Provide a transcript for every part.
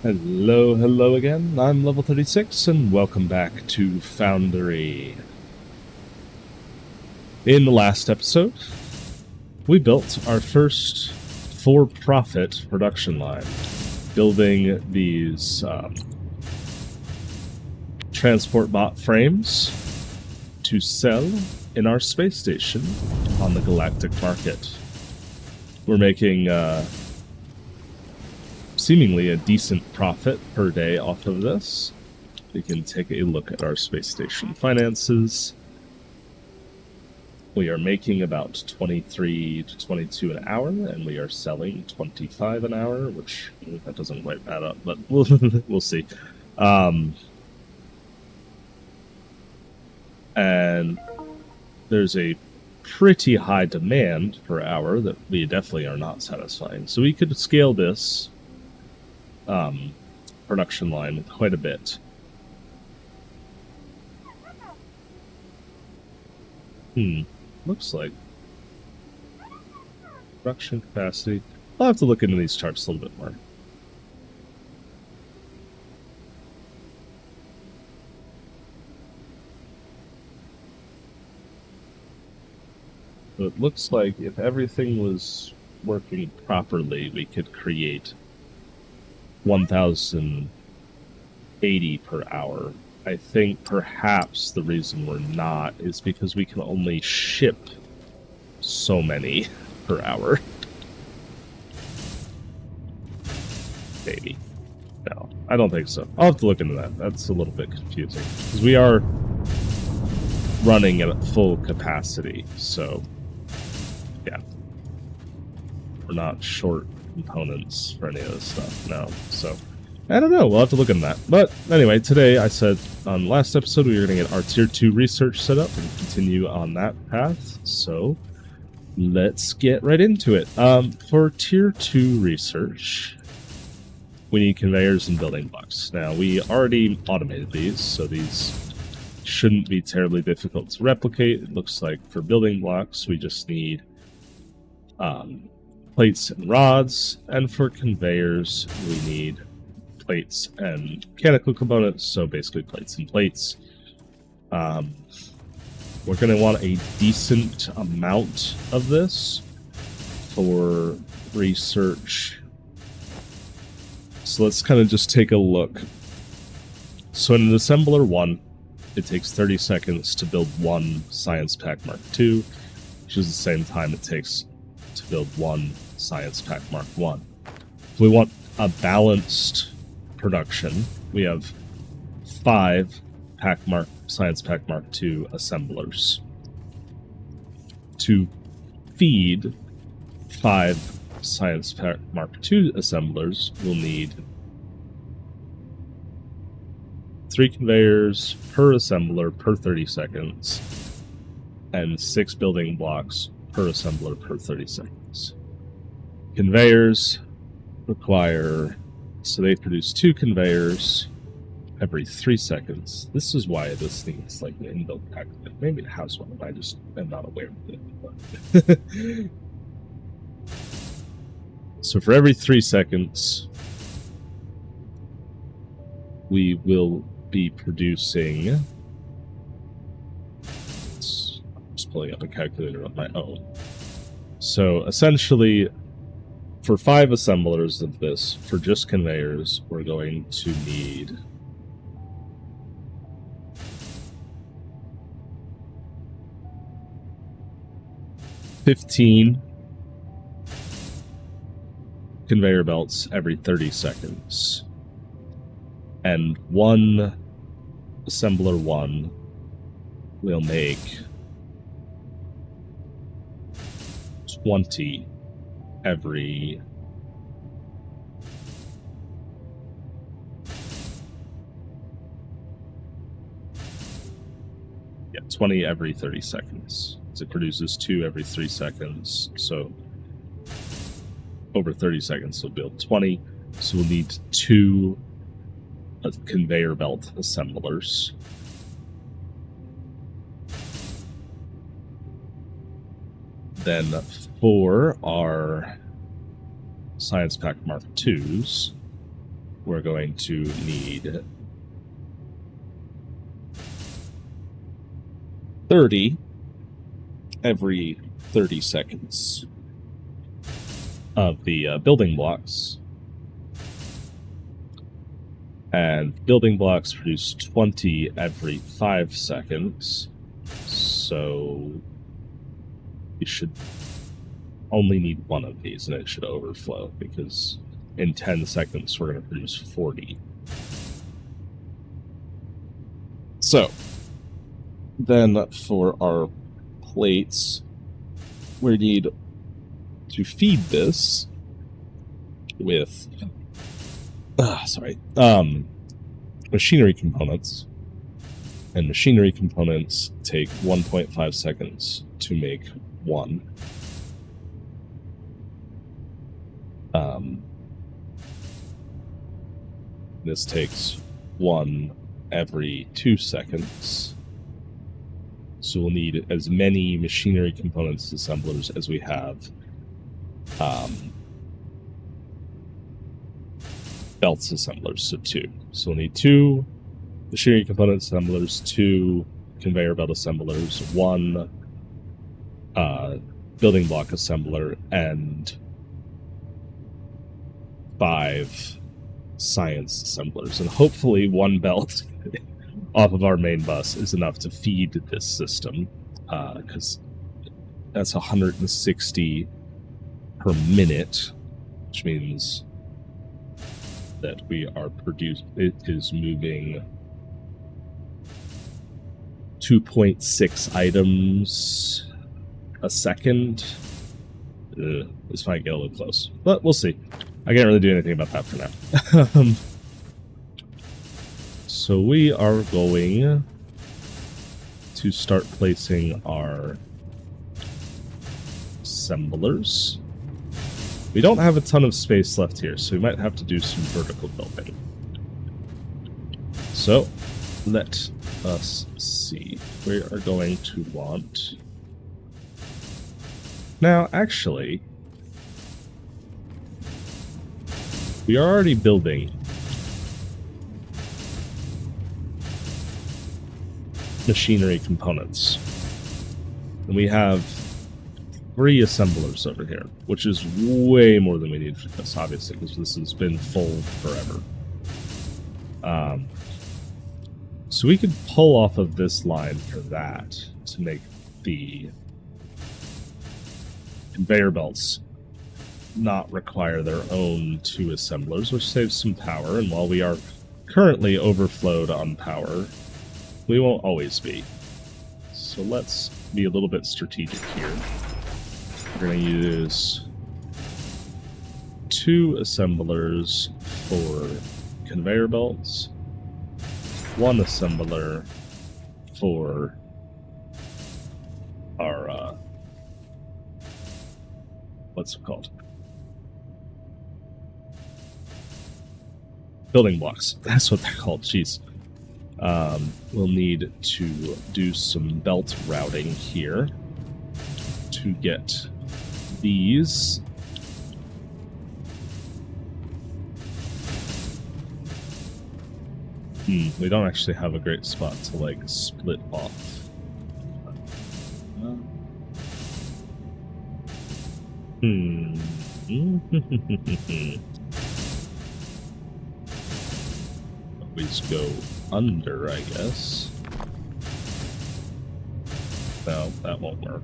Hello, hello again. I'm level 36, and welcome back to Foundry. In the last episode, we built our first for-profit production line, building these transport bot frames to sell in our space station on the galactic market. We're making seemingly a decent profit per day off of this. We can take a look at our space station finances. We are making about 23 to 22 an hour, and we are selling 25 an hour, which that doesn't quite add up, but we'll see. And there's a pretty high demand per hour that we definitely are not satisfying. So we could scale this production line quite a bit. Looks like production capacity. I'll have to look into these charts a little bit more. So it looks like if everything was working properly, we could create 1,080 per hour. I think perhaps the reason we're not is because we can only ship so many per hour. Maybe. No, I don't think so. I'll have to look into that. That's a little bit confusing. Because we are running at full capacity, so yeah. We're not short components for any of this stuff, no. So, I don't know. We'll have to look into that. But anyway, today I said on the last episode we were going to get our Tier 2 research set up and continue on that path. So, let's get right into it. For Tier 2 research, we need conveyors and building blocks. Now, we already automated these, so these shouldn't be terribly difficult to replicate. It looks like for building blocks, we just need plates and rods, and for conveyors, we need plates and mechanical components, so basically plates and plates. We're going to want a decent amount of this for research. So let's kind of just take a look. So in an assembler 1, it takes 30 seconds to build one Science Pack Mark II, which is the same time it takes to build one Science Pack Mark I. If we want a balanced production, we have 5 Science Pack Mark II assemblers. To feed 5 Science Pack Mark II assemblers, we'll need 3 conveyors per assembler per 30 seconds, and 6 building blocks per assembler per 30 seconds. Conveyors require, so they produce 2 conveyors every 3 seconds. This is why this needs like an inbuilt calculator. Maybe it has one, I just am not aware of it. So for every 3 seconds, we will be producing. I'm just pulling up a calculator on my own. So essentially, for 5 assemblers of this, for just conveyors, we're going to need 15 conveyor belts every 30 seconds. And one assembler 1 will make 20 every 20 every 30 seconds. So it produces 2 every 3 seconds. So over 30 seconds, we'll build 20. So we'll need 2 conveyor belt assemblers. Then for our Science Pack Mark IIs, we're going to need 30 every 30 seconds of the building blocks. And building blocks produce 20 every 5 seconds. So you should only need one of these and it should overflow, because in 10 seconds we're going to produce 40. So then for our plates, we need to feed this with machinery components, and machinery components take 1.5 seconds to make one. This takes one every 2 seconds. So we'll need as many machinery components assemblers as we have belts assemblers, so 2. So we'll need 2 machinery component assemblers, 2 conveyor belt assemblers, 1 building block assembler, and 5 science assemblers. And hopefully 1 belt off of our main bus is enough to feed this system, because that's 160 per minute, which means that we are it is moving 2.6 items a second. This might get a little close, but we'll see. I can't really do anything about that for now. So we are going to start placing our assemblers. We don't have a ton of space left here, so we might have to do some vertical building. So, let us see. We are going to want... Now, actually, we are already building machinery components. And we have 3 assemblers over here, which is way more than we need for this, obviously, because this has been full forever. So we could pull off of this line for that to make the conveyor belts not require their own 2 assemblers, which saves some power. And while we are currently overflowed on power, we won't always be. So let's be a little bit strategic here. We're going to use 2 assemblers for conveyor belts, 1 assembler for our, what's it called? Building blocks. That's what they're called, jeez. We'll need to do some belt routing here to get these. We don't actually have a great spot to, like, split off. Always go under, I guess. No, that won't work.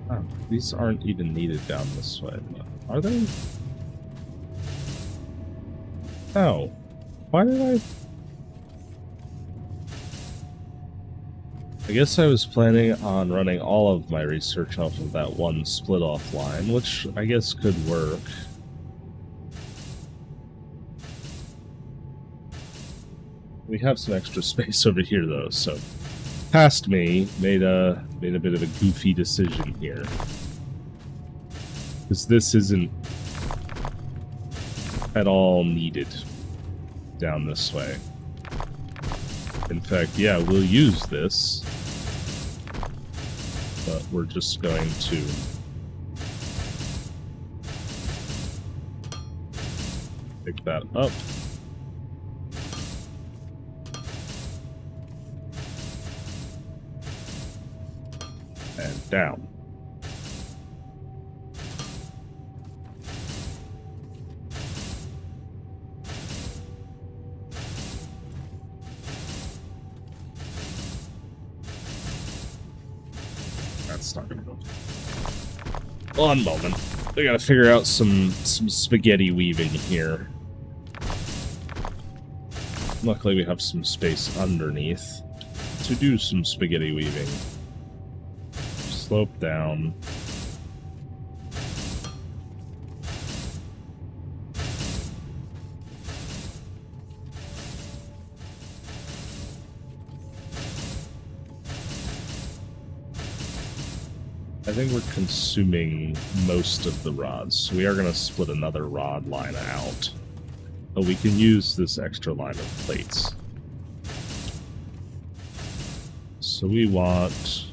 Oh, these aren't even needed down this way. Are they? Oh. Why did I guess I was planning on running all of my research off of that one split-off line, which I guess could work. We have some extra space over here, though, so past me made a bit of a goofy decision here, because this isn't at all needed down this way. In fact, yeah, we'll use this. But we're just going to pick that up. And down. That's not gonna go. One moment. We gotta figure out some spaghetti weaving here. Luckily we have some space underneath to do some spaghetti weaving. Slope down. I think we're consuming most of the rods, so we are going to split another rod line out. But we can use this extra line of plates. So we want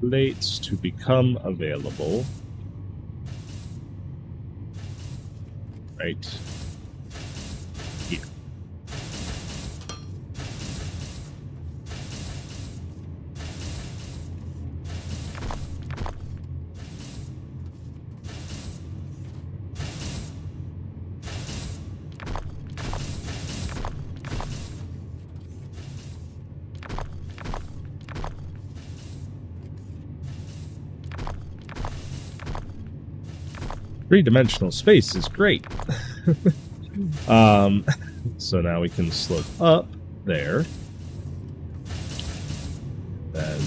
plates to become available right here. Three-dimensional space is great. So now we can slope up there. Then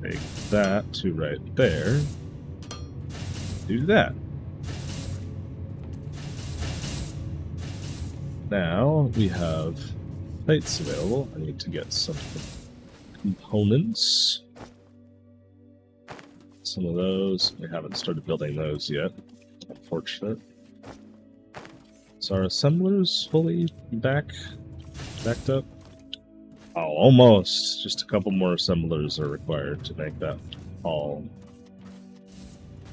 take that to right there. Do that. Now we have plates available. I need to get some components. Some of those. We haven't started building those yet. Unfortunate. So our assemblers fully backed up? Oh, almost. Just a couple more assemblers are required to make that all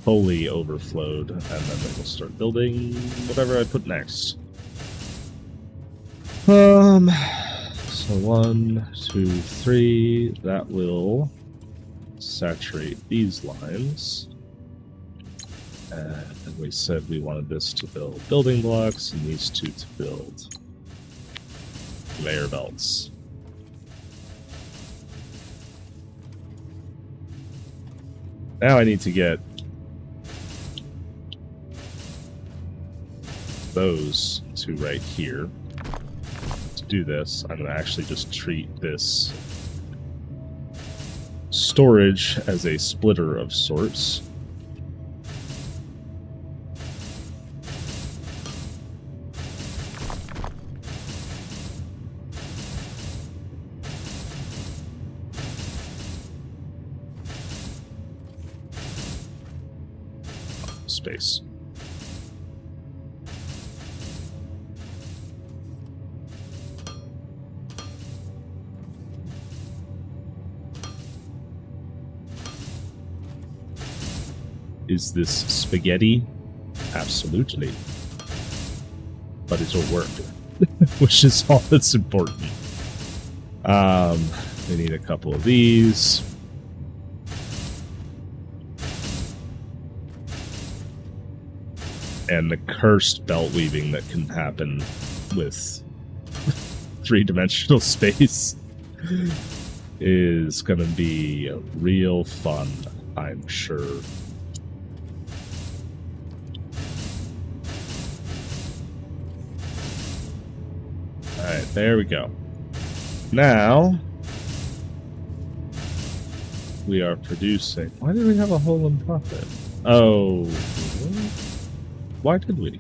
fully overflowed, and then we will start building whatever I put next. So 1, 2, 3. That will saturate these lines. And we said we wanted this to build building blocks and these two to build conveyor belts. Now I need to get those two right here. To do this, I'm going to actually just treat this storage as a splitter of sorts. Space. Is this spaghetti? Absolutely. But it'll work. Which is all that's important. We need a couple of these. And the cursed belt weaving that can happen with three-dimensional space is gonna be real fun, I'm sure. Alright, there we go. Now we are producing. Why did we have a hole in profit? Oh, why did we?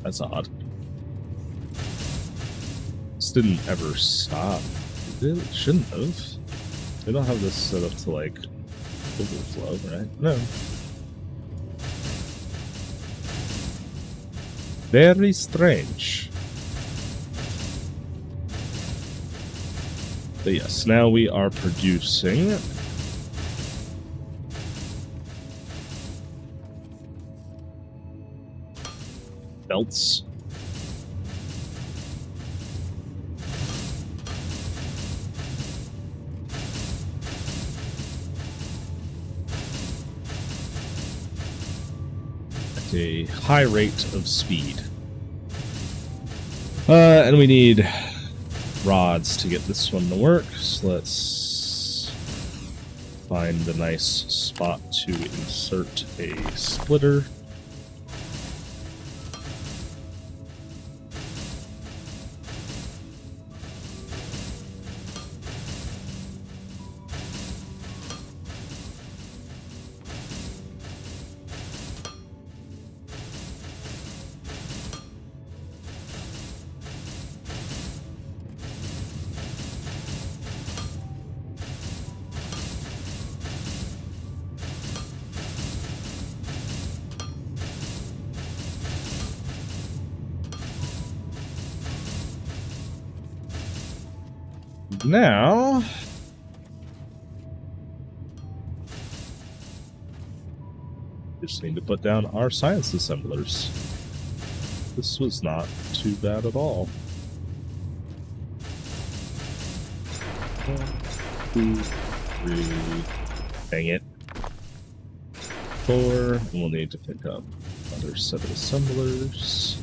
That's odd. This didn't ever stop. It shouldn't have. We don't have this set up to like overflow, right? No. Very strange. But yes, now we are producing belts. At a high rate of speed. And we need rods to get this one to work, so let's find a nice spot to insert a splitter. Now, just need to put down our science assemblers. This was not too bad at all. 1, 2, 3. Dang it. 4. And we'll need to pick up another set of assemblers.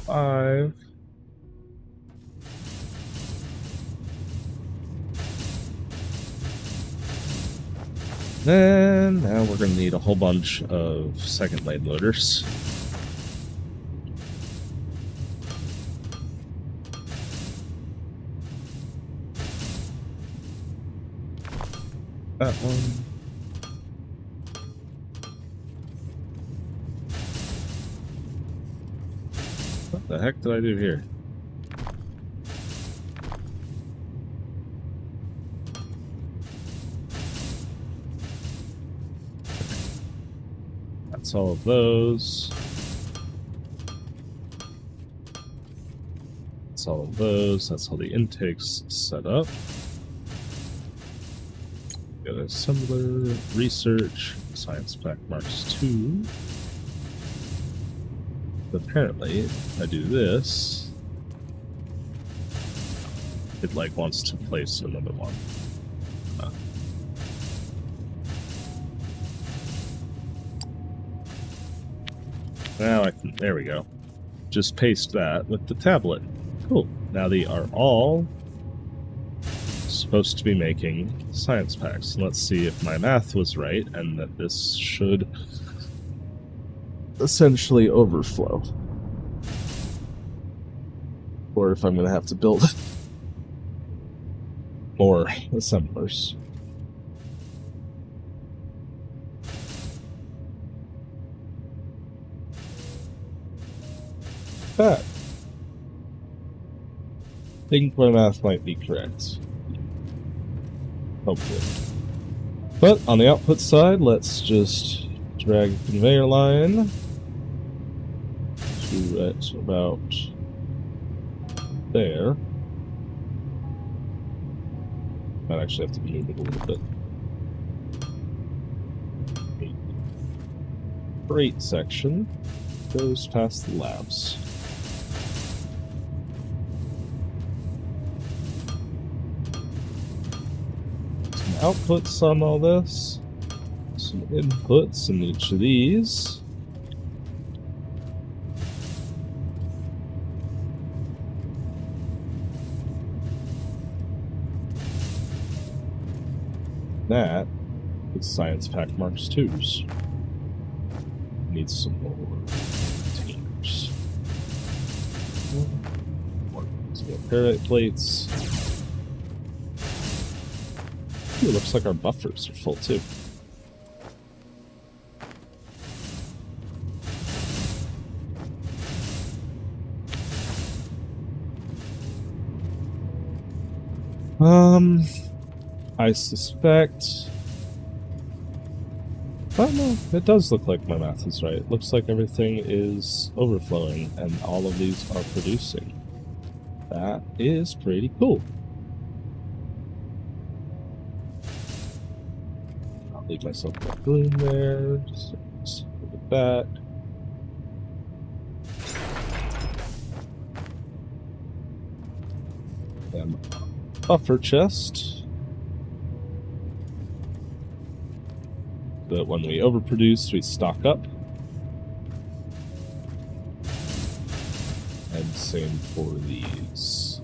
Five. Then now we're going to need a whole bunch of second lane loaders. That one. What the heck did I do here? That's all of those. That's all of those. That's all the intakes set up. Got assembler, research, science pack marks 2. Apparently, if I do this, it like wants to place another one. Now I can, there we go. Just paste that with the tablet. Cool. Now they are all supposed to be making science packs. Let's see if my math was right and that this should essentially overflow. Or if I'm going to have to build more assemblers. That. I think my math might be correct. Hopefully. But on the output side, let's just drag the conveyor line to at about there. Might actually have to move it a little bit. Freight section goes past the labs. Some outputs on all this. Some inputs in each of these. That is Science Pack Marks 2s. Need some more containers. More parrot plates. Ooh, looks like our buffers are full too. I suspect... Oh no, it does look like my math is right. It looks like everything is overflowing and all of these are producing. That is pretty cool. I'll leave myself a balloon there. Just look at that. And buffer chest. That when we overproduce, we stock up. And same for these.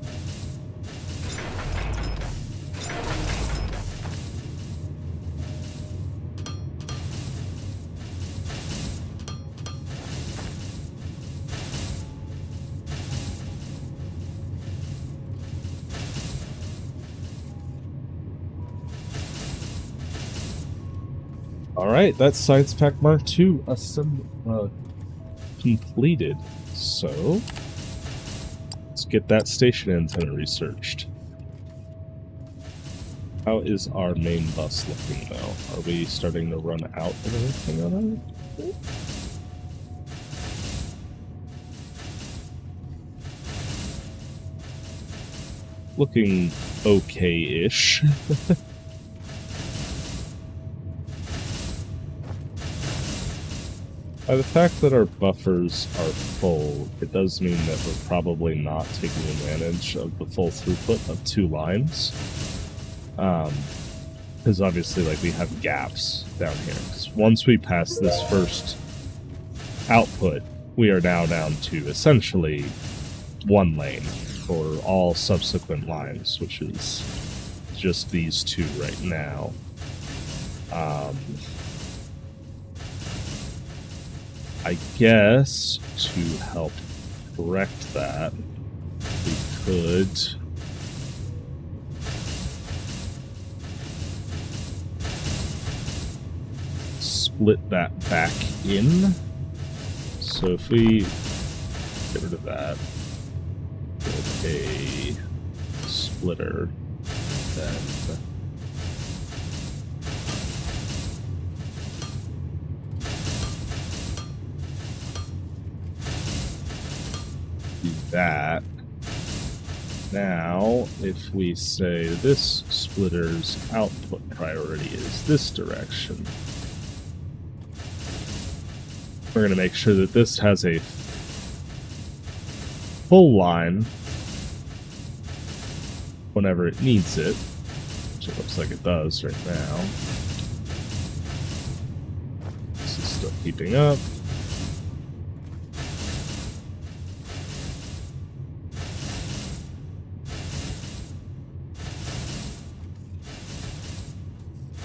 Alright, that's Science Pack Mark II completed. So, let's get that station antenna researched. How is our main bus looking though? Are we starting to run out of anything on it? Looking okay-ish. By the fact that our buffers are full, it does mean that we're probably not taking advantage of the full throughput of 2 lines. Because obviously, like, we have gaps down here. Because once we pass this first output, we are now down to essentially 1 lane for all subsequent lines, which is just these 2 right now. I guess to help correct that, we could split that back in. So if we get rid of that, build a splitter, then do that. Now, if we say this splitter's output priority is this direction, we're going to make sure that this has a full line whenever it needs it, which it looks like it does right now. This is still keeping up.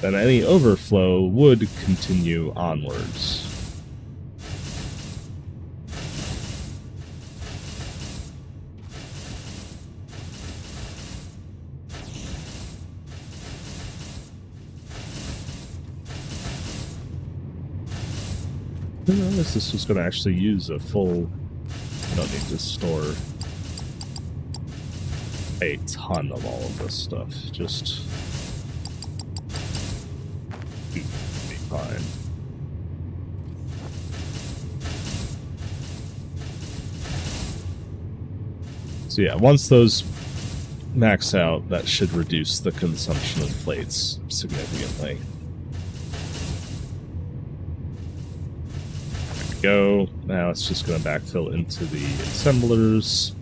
Then any overflow would continue onwards. I didn't realize this was going to actually use a full... I don't need to store a ton of all of this stuff. Just... be fine. So yeah, once those max out, that should reduce the consumption of plates significantly. There we go. Now it's just going to backfill into the assemblers.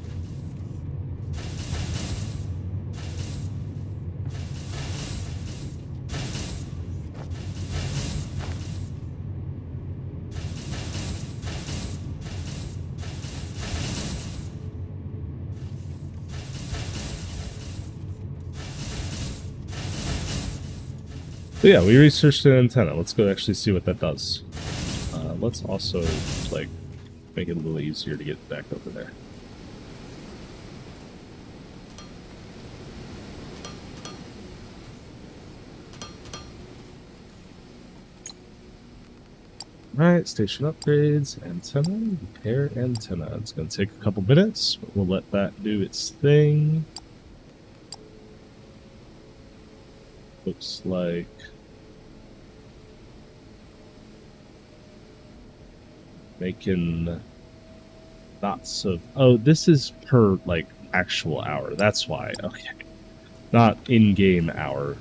So yeah, we researched an antenna. Let's go actually see what that does. Let's also, like, make it a little easier to get back over there. Alright, station upgrades, antenna, repair antenna. It's going to take a couple minutes, but we'll let that do its thing. Looks like making lots of... Oh, this is per, like, actual hour. That's why. Okay. Not in-game hour.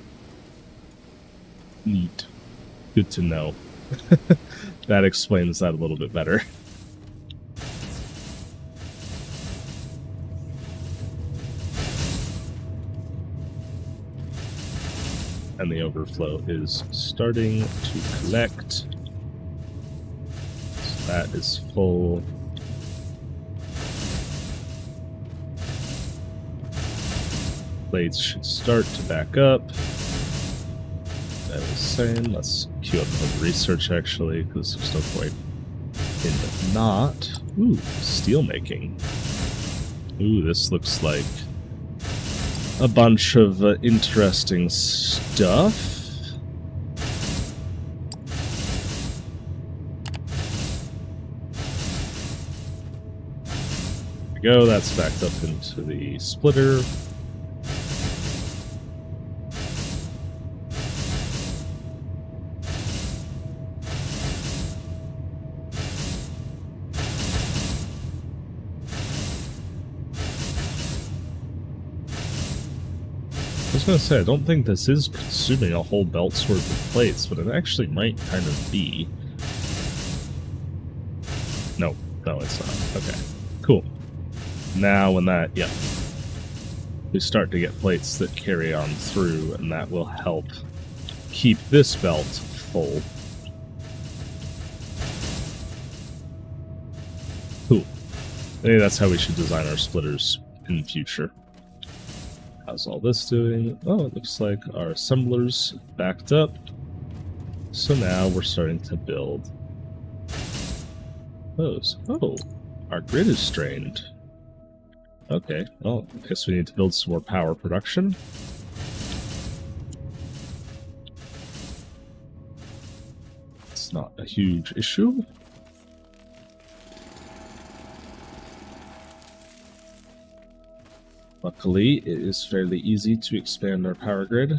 Neat. Good to know. That explains that a little bit better. And the overflow is starting to collect. So that is full. Blades should start to back up. As I was saying, let's queue up the research actually, because there's no point in not. Ooh, steel making. Ooh, this looks like a bunch of interesting stuff. There we go, that's backed up into the splitter. I was going to say, I don't think this is consuming a whole belt's worth of plates, but it actually might kind of be. No, it's not. Okay, cool. Now when that, yeah, we start to get plates that carry on through, and that will help keep this belt full. Cool. Maybe that's how we should design our splitters in the future. How's all this doing? Oh, it looks like our assemblers backed up. So now we're starting to build those. Oh, our grid is strained. Okay, well, I guess we need to build some more power production. It's not a huge issue. Luckily, it is fairly easy to expand our power grid.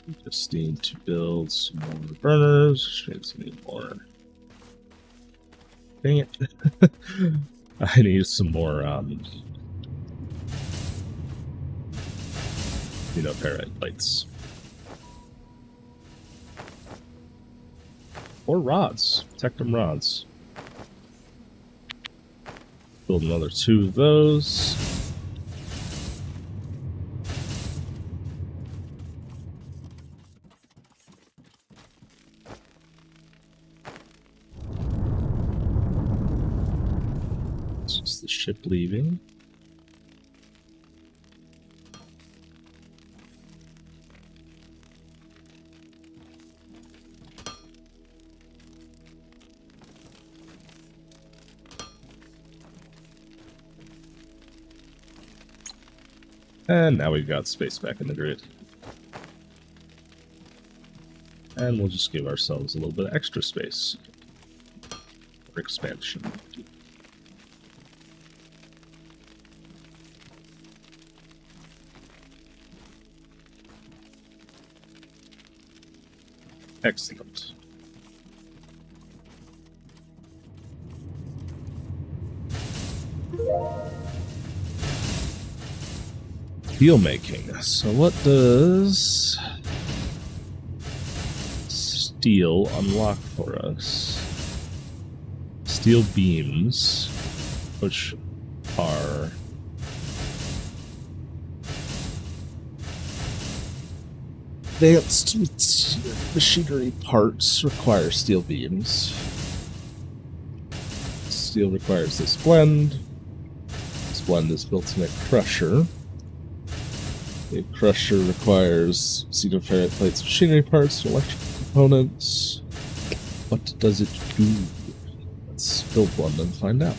We just need to build some more burners, which means we need more. Dang it. I need some more, ferrite plates. Or rods. Tectum rods. Build another 2 of those. It's just the ship leaving. And now we've got space back in the grid. And we'll just give ourselves a little bit of extra space for expansion. Excellent. Steel making. So what does steel unlock for us? Steel beams, which are advanced machinery parts require steel beams. Steel requires this blend. This blend is built in a crusher. A crusher requires xenoferrite plates, machinery parts, and electrical components. What does it do? Let's build one and find out.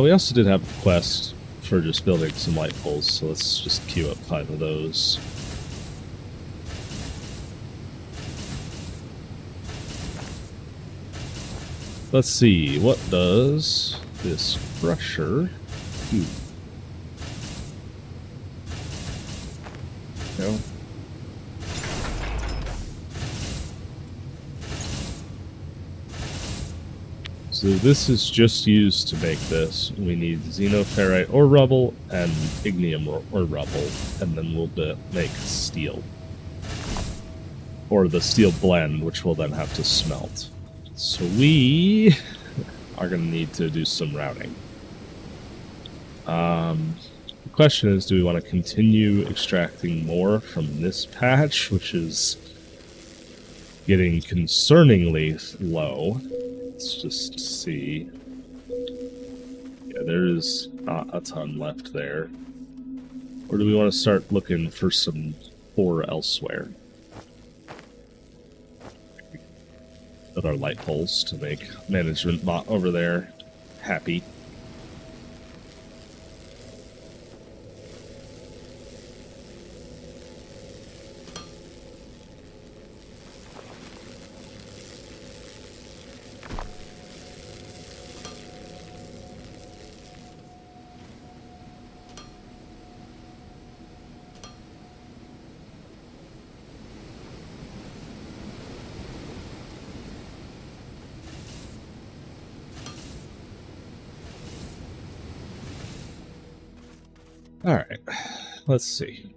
We also did have a quest for just building some light poles, so let's just queue up 5 of those. Let's see, what does this crusher do? No. So this is just used to make this. We need xenoferrite or rubble and ignium or rubble, and then we'll make steel. Or the steel blend, which we'll then have to smelt. So we are going to need to do some routing. The question is, do we want to continue extracting more from this patch, which is getting concerningly low? Let's just see. Yeah, there is not a ton left there. Or do we want to start looking for some ore elsewhere? With our light poles to make management bot over there happy. Alright, let's see.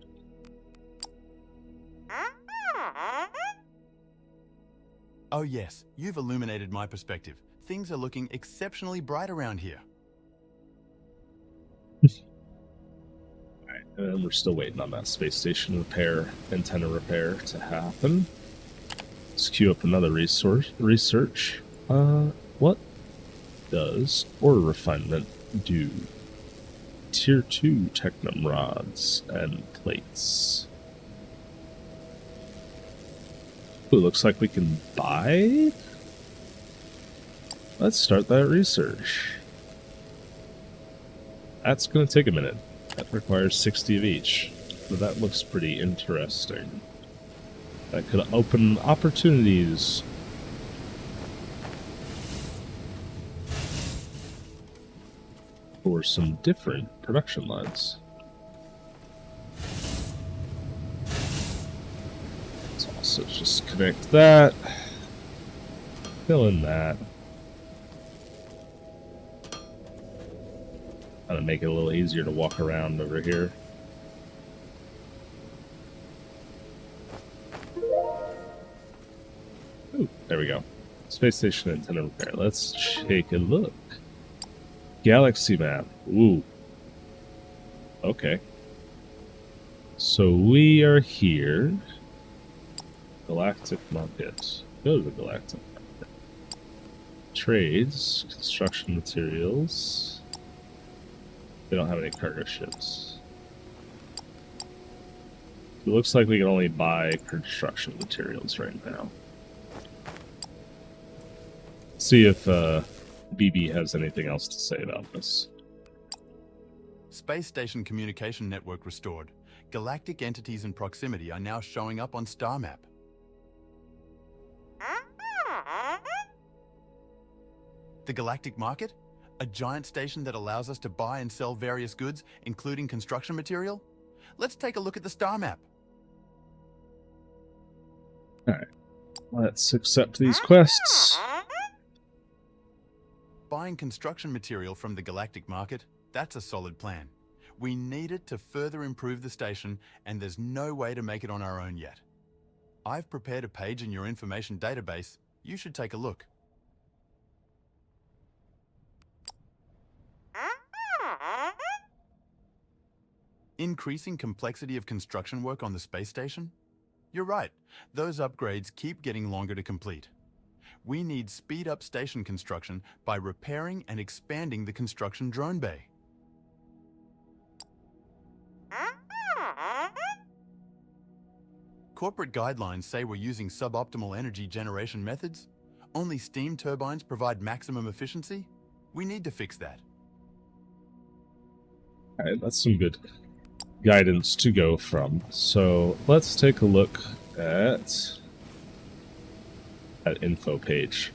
Oh yes, you've illuminated my perspective. Things are looking exceptionally bright around here. Alright, and we're still waiting on that space station repair, antenna repair to happen. Let's queue up another research. What does ore refinement do? Tier 2 technum rods and plates. Ooh, looks like we can buy? Let's start that research. That's going to take a minute. That requires 60 of each. But that looks pretty interesting. That could open opportunities. For some different production lines. Let's also just connect that. Fill in that. Kind of make it a little easier to walk around over here. Ooh, there we go. Space station antenna repair. Let's take a look. Galaxy map. Ooh. Okay. So we are here. Galactic market. Go to the galactic market. Trades. Construction materials. They don't have any cargo ships. It looks like we can only buy construction materials right now. See if BB has anything else to say about this. Space station communication network restored. Galactic entities in proximity are now showing up on star map. The galactic market? A giant station that allows us to buy and sell various goods, including construction material? Let's take a look at the star map. Alright. Let's accept these quests. Buying construction material from the galactic market, that's a solid plan. We need it to further improve the station, and there's no way to make it on our own yet. I've prepared a page in your information database. You should take a look. Increasing complexity of construction work on the space station? You're right, those upgrades keep getting longer to complete. We need speed up station construction by repairing and expanding the construction drone bay. Corporate guidelines say we're using suboptimal energy generation methods. Only steam turbines provide maximum efficiency. We need to fix that. Alright, that's some good guidance to go from. So let's take a look at that info page.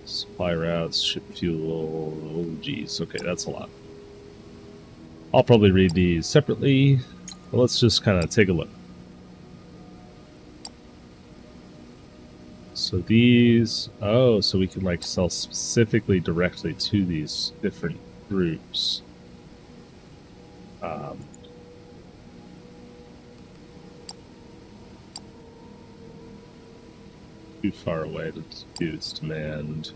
Supply routes, ship fuel. Oh, geez. Okay, that's a lot. I'll probably read these separately. But let's just kind of take a look. So these, oh, so we can like sell specifically directly to these different groups. Too far away to do this demand.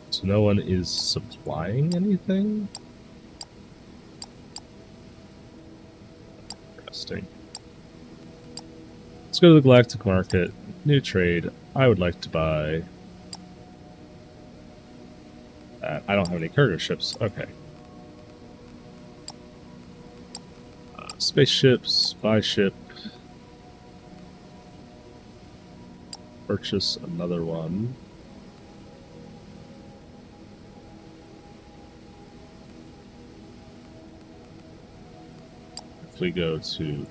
So no one is supplying anything? Interesting. Let's go to the Galactic Market. New trade. I would like to buy that. I don't have any cargo ships. Okay. Spaceships. Buy ship. Purchase another one. If we go to...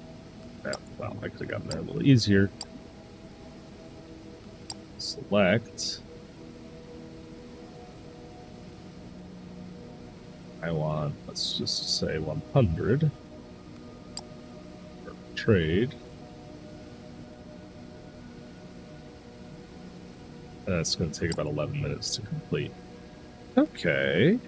well, I could have gotten there a little easier. Select. I want, let's just say 100. Trade. And that's going to take about 11 minutes to complete. Okay.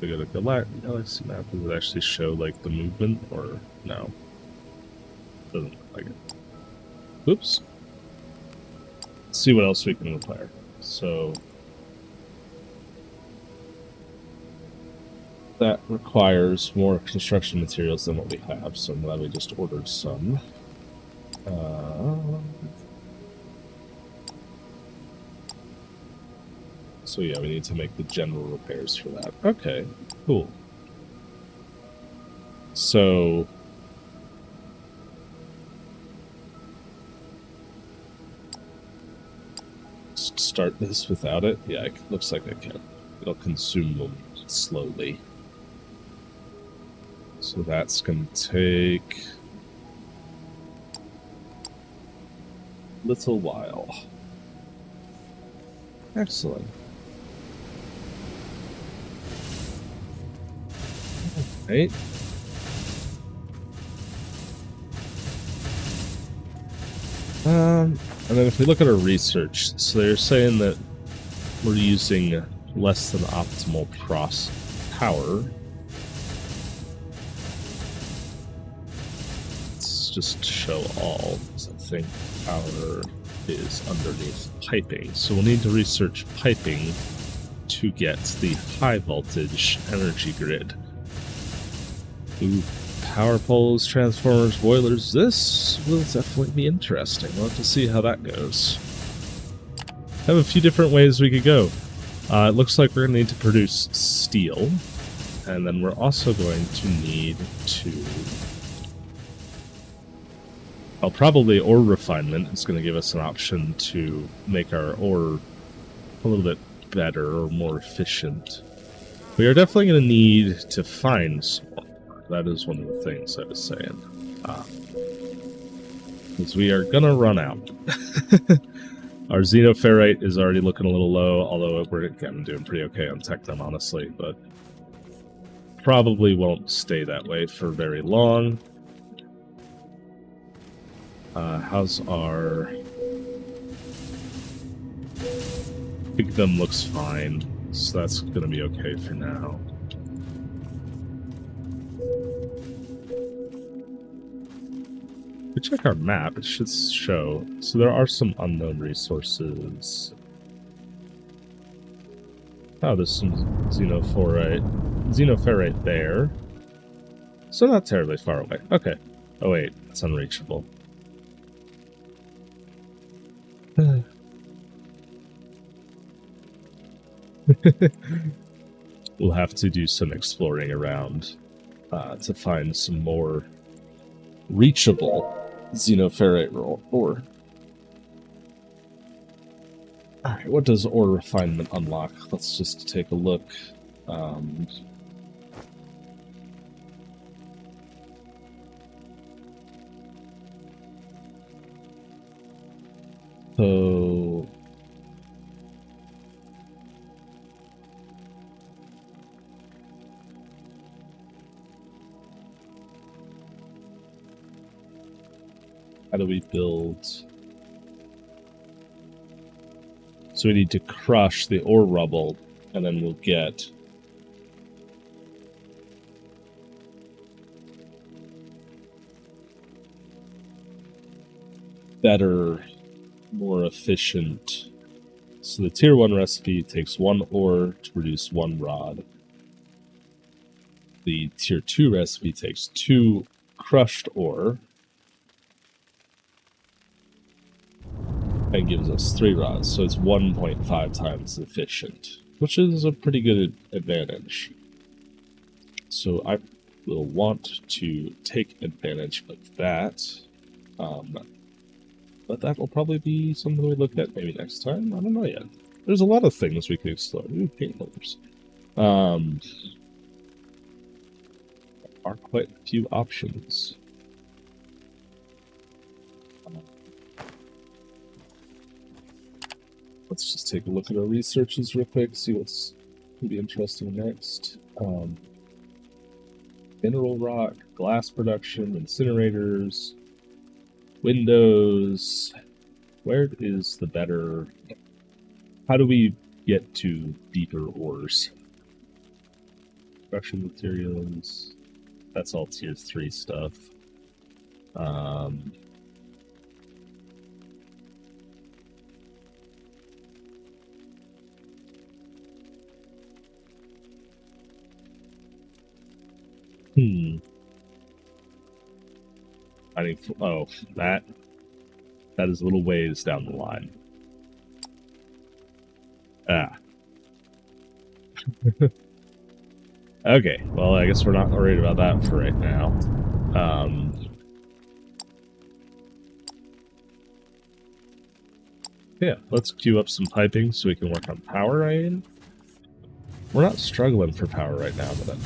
We go to Galaxy map. Does it actually show like the movement or no? Doesn't look like it. Oops. Let's see what else we can repair. So that requires more construction materials than what we have, so I'm glad we just ordered some. So yeah, we need to make the general repairs for that. Okay, cool. So start this without it? Yeah, it looks like I can. It'll consume them slowly. So that's going to take a little while. Excellent. Right. And then if we look at our research, so they're saying that we're using less than optimal power. Let's just show all, because I think power is underneath piping. So we'll need to research piping to get the high voltage energy grid. Ooh, power poles, transformers, boilers. This will definitely be interesting. We'll have to see how that goes. Have a few different ways we could go. It looks like we're going to need to produce steel. And then we're also going to need to... well, probably ore refinement is going to give us an option to make our ore a little bit better or more efficient. We are definitely going to need to find some ore. That is one of the things I was saying. Because we are going to run out. Our xenoferrite is already looking a little low, although we're again doing pretty okay on Technum, honestly, but probably won't stay that way for very long. How's our... Pigdom looks fine, so that's going to be okay for now. If we check our map, it should show. So there are some unknown resources. Oh, there's some xenoferrite there. So not terribly far away. Okay. Oh wait, it's unreachable. We'll have to do some exploring around to find some more reachable xenoferrite ore. Alright, what does ore refinement unlock? Let's just take a look. So how do we build? So we need to crush the ore rubble, and then we'll get better, more efficient. So the tier 1 recipe takes 1 ore to produce 1 rod. The tier 2 recipe takes 2 crushed ore and gives us 3 rods, so it's 1.5 times efficient, which is a pretty good advantage. So I will want to take advantage of that. But that will probably be something we look at maybe next time. I don't know yet. There's a lot of things we could explore. Ooh, paint holders. There are quite a few options. Let's just take a look at our researches real quick, see what's going to be interesting next. Mineral rock, glass production, incinerators, windows. Where is the better? How do we get to deeper ores? Construction materials. That's all tier 3 stuff. I need. Oh, that is a little ways down the line. Ah. Okay, well, I guess we're not worried about that for right now. Yeah, let's queue up some piping so we can work on power rain. We're not struggling for power right now, but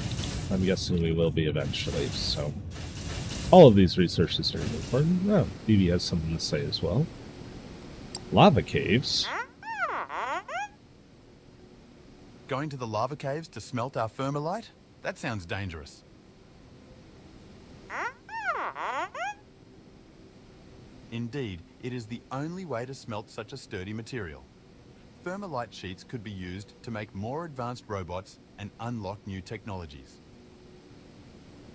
I'm guessing we will be eventually, so... All of these resources are important. Oh, BB has something to say as well. Lava caves? Going to the lava caves to smelt our thermalite? That sounds dangerous. Indeed, it is the only way to smelt such a sturdy material. Thermalite sheets could be used to make more advanced robots and unlock new technologies.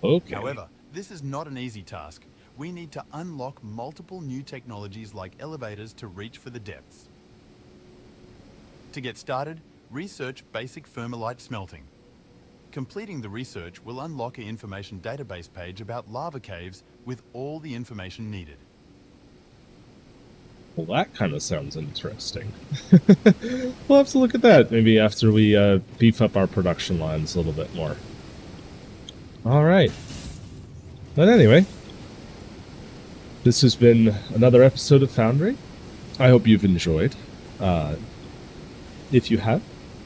Okay. However, this is not an easy task. We need to unlock multiple new technologies like elevators to reach for the depths. To get started, research basic thermalite smelting. Completing the research will unlock an information database page about lava caves with all the information needed. Well, that kind of sounds interesting. We'll have to look at that maybe after we beef up our production lines a little bit more. All right. But anyway, this has been another episode of Foundry. I hope you've enjoyed. If you have,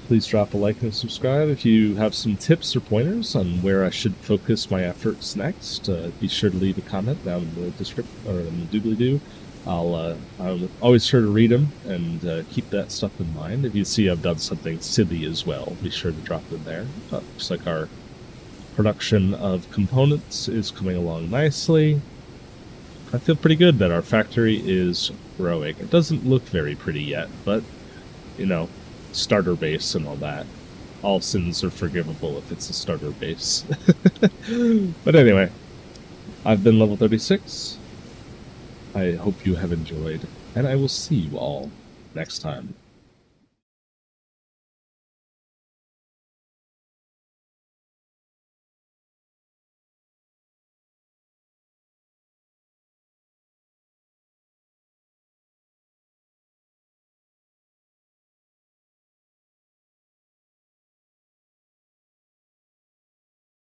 please drop a like and subscribe. If you have some tips or pointers on where I should focus my efforts next, be sure to leave a comment down in the description or in the doobly-doo. I'm always sure to read them and keep that stuff in mind. If you see I've done something silly as well, be sure to drop it in there. Looks like our production of components is coming along nicely. I feel pretty good that our factory is growing. It doesn't look very pretty yet, but, you know, starter base and all that. All sins are forgivable if it's a starter base. But anyway, I've been level 36. I hope you have enjoyed, and I will see you all next time.